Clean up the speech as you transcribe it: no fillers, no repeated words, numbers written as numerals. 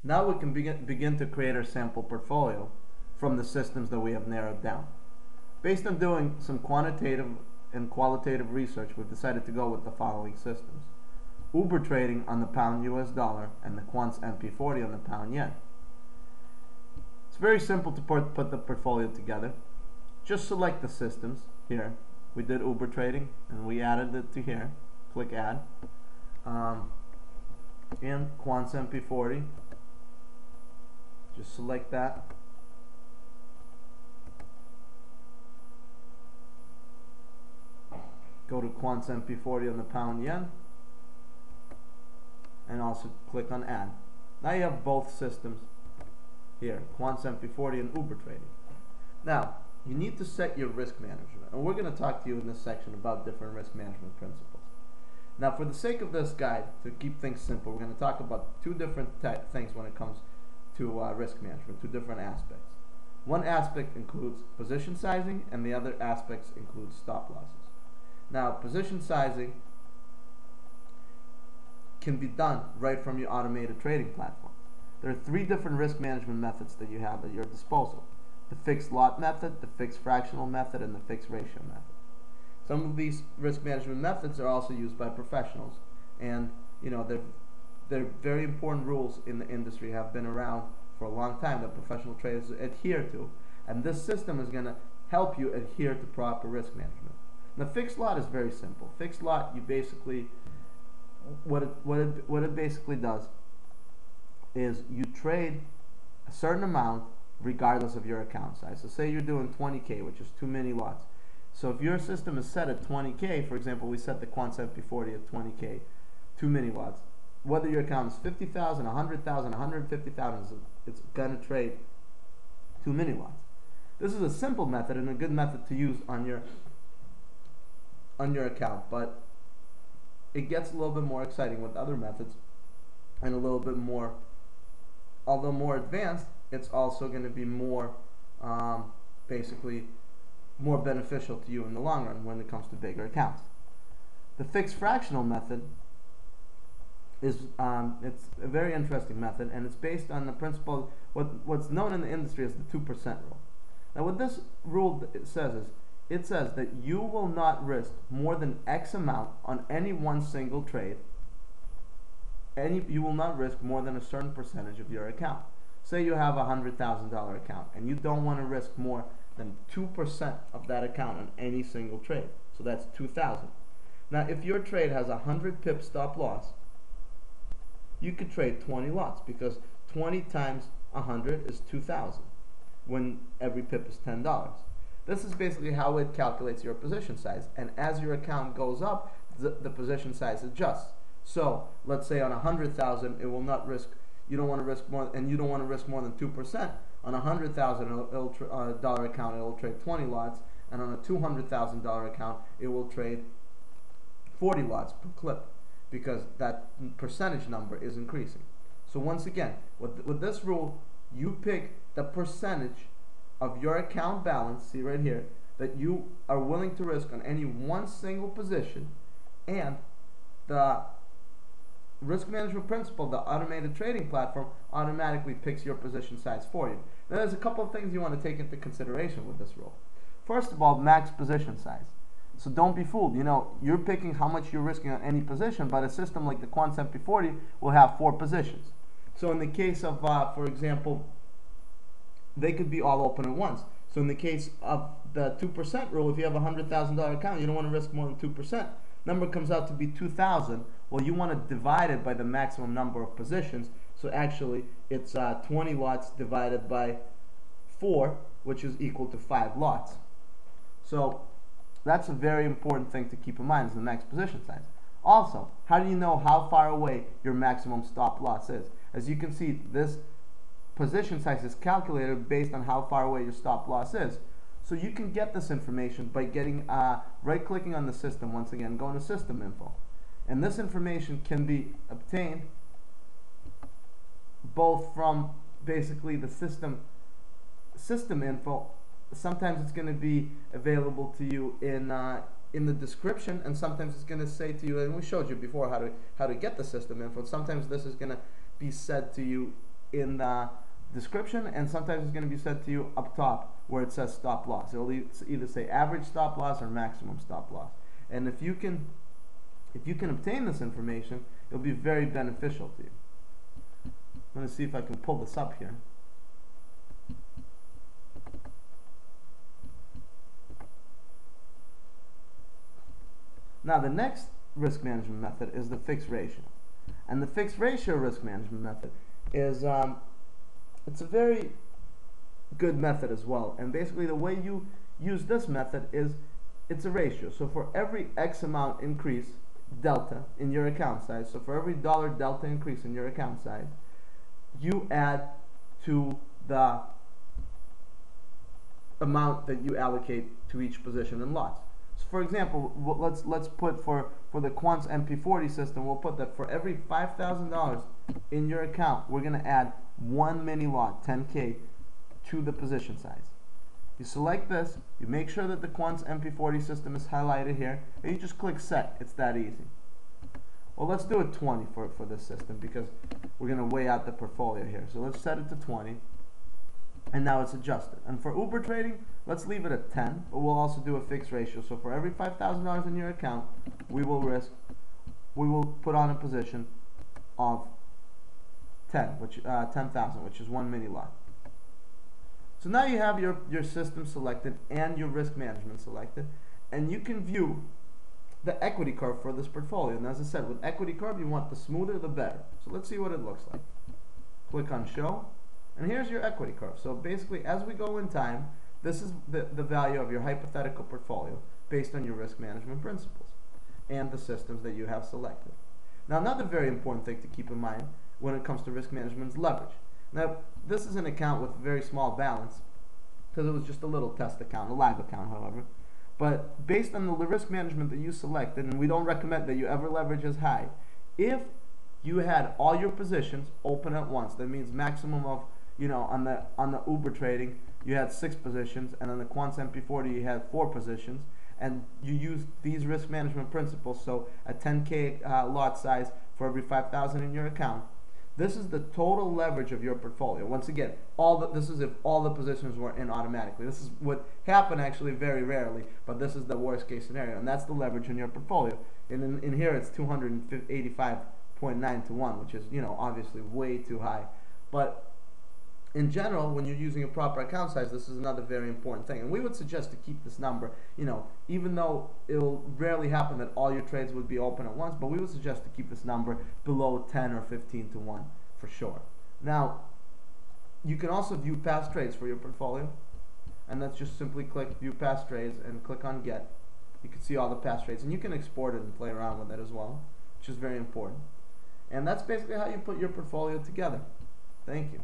Now we can begin to create our sample portfolio from the systems that we have narrowed down. Based on doing some quantitative and qualitative research, we've decided to go with the following systems: Uber trading on the pound US dollar and the Quants MP40 on the pound yen. It's very simple to put the portfolio together. Just select the systems here. We did Uber trading and we added it to here. Click add. And Quants MP40. Just select that. Go to Quants MP40 on the pound yen and also click on add. Now you have both systems here, Quants MP40 and Uber trading. Now you need to set your risk management, and we're going to talk to you in this section about different risk management principles. Now, for the sake of this guide, to keep things simple, we're going to talk about two different things when it comes to risk management, two different aspects. One aspect includes position sizing, and the other aspects include stop losses. Now, position sizing can be done right from your automated trading platform. There are three different risk management methods that you have at your disposal: the fixed lot method, the fixed fractional method, and the fixed ratio method. Some of these risk management methods are also used by professionals, and they're very important rules in the industry, have been around for a long time, that professional traders adhere to, and this system is going to help you adhere to proper risk management. The fixed lot is very simple. Fixed lot, you basically, what it basically does is you trade a certain amount regardless of your account size. So say you're doing 20K, which is too many lots. So if your system is set at 20K, for example, we set the Quants MP40 at 20K, too many lots. Whether your account is 50,000, 100,000, 150,000, it's going to trade too many lots. This is a simple method and a good method to use on your account, but it gets a little bit more exciting with other methods, and a little bit more, although more advanced, it's also going to be more basically more beneficial to you in the long run when it comes to bigger accounts. The fixed fractional method is it's a very interesting method, and it's based on the principle, what's known in the industry as the 2% rule. Now what this rule says is, it says that you will not risk more than X amount on any one single trade. You will not risk more than a certain percentage of your account. Say you have a $100,000 account and you don't want to risk more than 2% of that account on any single trade. So that's 2,000. Now if your trade has a 100 pip stop loss, you could trade 20 lots, because 20 times 100 is 2,000 when every pip is $10. This is basically how it calculates your position size, and as your account goes up, the position size adjusts. So let's say on 100,000, it will not risk. You don't want to risk more, and you don't want to risk more than 2%. On a $100,000 dollar account, it will trade 20 lots, and on a $200,000 account, it will trade 40 lots per clip, because that percentage number is increasing. So once again, with this rule, you pick the percentage of your account balance, see right here, that you are willing to risk on any one single position, and the risk management principle, the automated trading platform, automatically picks your position size for you. Now there's a couple of things you want to take into consideration with this rule. First of all, max position size. So don't be fooled. You're picking how much you're risking on any position, but a system like the Quants MP40 will have 4 positions. So in the case of, for example, they could be all open at once. So in the case of the 2% rule, if you have a $100,000 account, you don't want to risk more than 2%. Number comes out to be 2,000. Well, you want to divide it by the maximum number of positions. So actually, it's 20 lots divided by 4, which is equal to 5 lots. So that's a very important thing to keep in mind, is the max position size. Also, how do you know how far away your maximum stop loss is? As you can see, this position size is calculated based on how far away your stop loss is. So you can get this information by right-clicking on the system, once again, going to System Info. And this information can be obtained both from basically the system info. Sometimes it's going to be available to you in the description, and sometimes it's going to say to you, and we showed you before how to get the system info. Sometimes this is going to be said to you in the description, and sometimes it's going to be set to you up top where it says stop loss. It'll either say average stop loss or maximum stop loss. And if you can obtain this information, it'll be very beneficial to you. I'm going to see if I can pull this up here. Now the next risk management method is the fixed ratio. And the fixed ratio risk management method is it's a very good method as well. And basically the way you use this method is it's a ratio. So for every X amount increase, delta, in your account size, so for every dollar delta increase in your account size, you add to the amount that you allocate to each position in lots. So for example, let's put for the Quant's MP40 system, we'll put that for every $5,000 in your account, we're going to add one mini lot, 10K, to the position size. You select this, you make sure that the Quant's MP40 system is highlighted here, and you just click set. It's that easy. Well, let's do it 20 for this system because we're going to weigh out the portfolio here. So let's set it to 20, and now it's adjusted. And for Uber trading, let's leave it at 10, but we'll also do a fixed ratio. So for every $5,000 in your account, we will put on a position of 10,000, which is one mini lot. So now you have your system selected and your risk management selected, and you can view the equity curve for this portfolio. And as I said, with equity curve, you want the smoother the better. So let's see what it looks like. Click on show, and here's your equity curve. So basically, as we go in time, this is the value of your hypothetical portfolio based on your risk management principles and the systems that you have selected. Now, another very important thing to keep in mind when it comes to risk management is leverage. Now, this is an account with a very small balance because it was just a little test account, a live account, however. But based on the risk management that you selected, and we don't recommend that you ever leverage as high, if you had all your positions open at once, that means maximum of, on the Uber trading, you had 6 positions, and on the Quant's MP40, you had 4 positions, and you used these risk management principles, so a 10K lot size for every 5,000 in your account. This is the total leverage of your portfolio. Once again, this is if all the positions were in automatically. This is what happened actually very rarely, but this is the worst case scenario, and that's the leverage in your portfolio. And in here it's 285.9 to 1, which is obviously way too high. But in general, when you're using a proper account size, this is another very important thing. And we would suggest to keep this number, even though it'll rarely happen that all your trades would be open at once, but we would suggest to keep this number below 10 or 15 to 1 for sure. Now, you can also view past trades for your portfolio, and that's just simply click view past trades and click on get. You can see all the past trades, and you can export it and play around with it as well, which is very important. And that's basically how you put your portfolio together. Thank you.